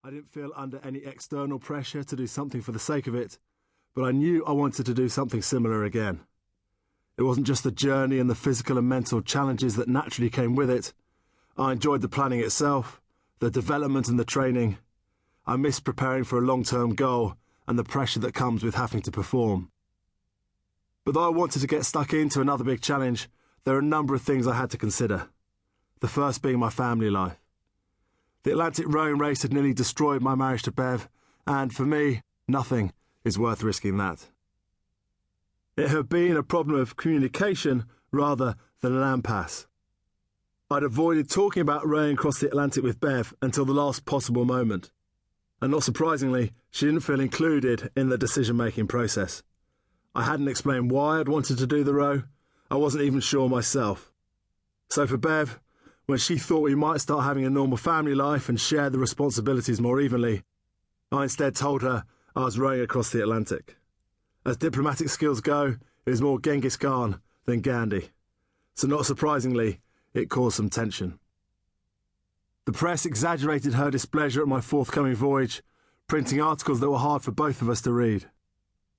I didn't feel under any external pressure to do something for the sake of it, but I knew I wanted to do something similar again. It wasn't just the journey and the physical and mental challenges that naturally came with it. I enjoyed the planning itself, the development and the training. I missed preparing for a long-term goal and the pressure that comes with having to perform. But though I wanted to get stuck into another big challenge, there are a number of things I had to consider. The first being my family life. The Atlantic rowing race had nearly destroyed my marriage to Bev, and for me, nothing is worth risking that. It had been a problem of communication rather than an impasse. I'd avoided talking about rowing across the Atlantic with Bev until the last possible moment. And not surprisingly, she didn't feel included in the decision-making process. I hadn't explained why I'd wanted to do the row. I wasn't even sure myself. So for Bev, when she thought we might start having a normal family life and share the responsibilities more evenly, I instead told her I was rowing across the Atlantic. As diplomatic skills go, it was more Genghis Khan than Gandhi. So not surprisingly, it caused some tension. The press exaggerated her displeasure at my forthcoming voyage, printing articles that were hard for both of us to read.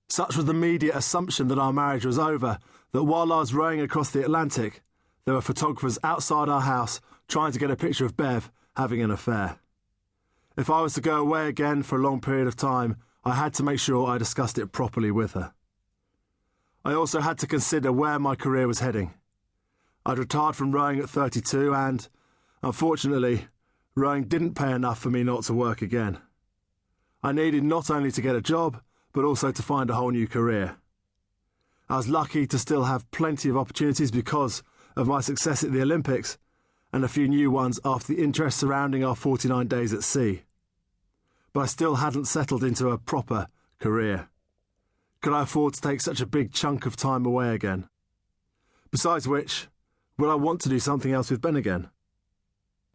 Such was the media assumption that our marriage was over, that while I was rowing across the Atlantic, there were photographers outside our house trying to get a picture of Bev having an affair. If I was to go away again for a long period of time, I had to make sure I discussed it properly with her. I also had to consider where my career was heading. I'd retired from rowing at 32 and, unfortunately, rowing didn't pay enough for me not to work again. I needed not only to get a job, but also to find a whole new career. I was lucky to still have plenty of opportunities because of my success at the Olympics, and a few new ones after the interest surrounding our 49 days at sea. But I still hadn't settled into a proper career. Could I afford to take such a big chunk of time away again? Besides which, would I want to do something else with Ben again?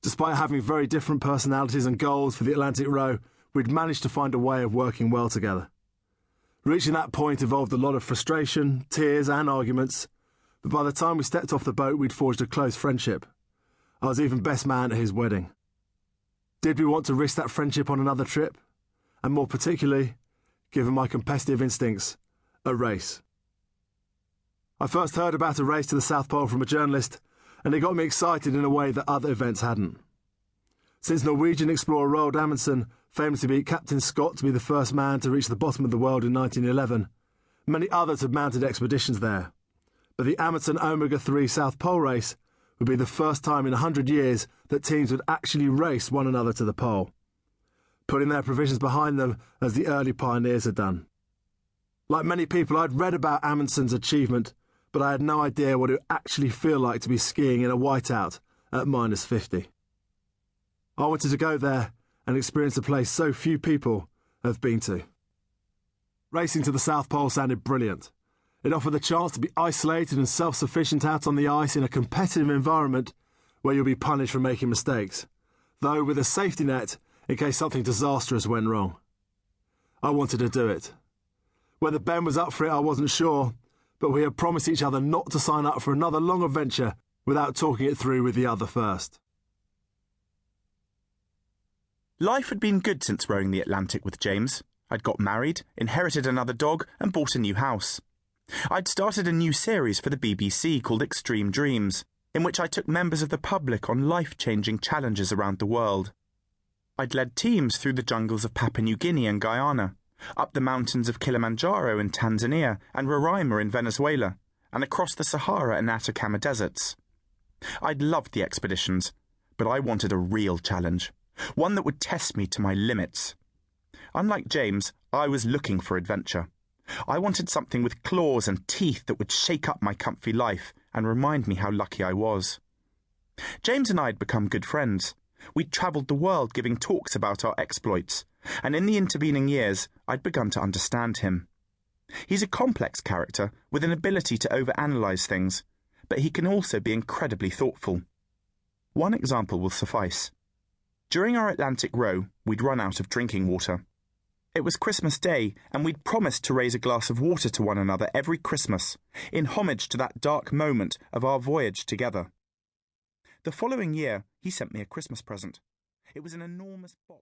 Despite having very different personalities and goals for the Atlantic row, we'd managed to find a way of working well together. Reaching that point involved a lot of frustration, tears and arguments, but by the time we stepped off the boat, we'd forged a close friendship. I was even best man at his wedding. Did we want to risk that friendship on another trip? And more particularly, given my competitive instincts, a race. I first heard about a race to the South Pole from a journalist, and it got me excited in a way that other events hadn't. Since Norwegian explorer Roald Amundsen famously beat Captain Scott to be the first man to reach the bottom of the world in 1911, many others had mounted expeditions there. But the Amundsen Omega-3 South Pole race would be the first time in 100 years that teams would actually race one another to the pole, putting their provisions behind them as the early pioneers had done. Like many people, I'd read about Amundsen's achievement, but I had no idea what it would actually feel like to be skiing in a whiteout at -50. I wanted to go there and experience a place so few people have been to. Racing to the South Pole sounded brilliant. It offered the chance to be isolated and self-sufficient out on the ice in a competitive environment where you'll be punished for making mistakes, though with a safety net in case something disastrous went wrong. I wanted to do it. Whether Ben was up for it, I wasn't sure, but we had promised each other not to sign up for another long adventure without talking it through with the other first. Life had been good since rowing the Atlantic with James. I'd got married, inherited another dog, and bought a new house. I'd started a new series for the BBC called Extreme Dreams, in which I took members of the public on life-changing challenges around the world. I'd led teams through the jungles of Papua New Guinea and Guyana, up the mountains of Kilimanjaro in Tanzania and Roraima in Venezuela, and across the Sahara and Atacama deserts. I'd loved the expeditions, but I wanted a real challenge, one that would test me to my limits. Unlike James, I was looking for adventure. I wanted something with claws and teeth that would shake up my comfy life and remind me how lucky I was. James and I had become good friends. We'd travelled the world giving talks about our exploits, and in the intervening years, I'd begun to understand him. He's a complex character with an ability to overanalyze things, but he can also be incredibly thoughtful. One example will suffice. During our Atlantic row, we'd run out of drinking water. It was Christmas Day, and we'd promised to raise a glass of water to one another every Christmas, in homage to that dark moment of our voyage together. The following year, he sent me a Christmas present. It was an enormous box.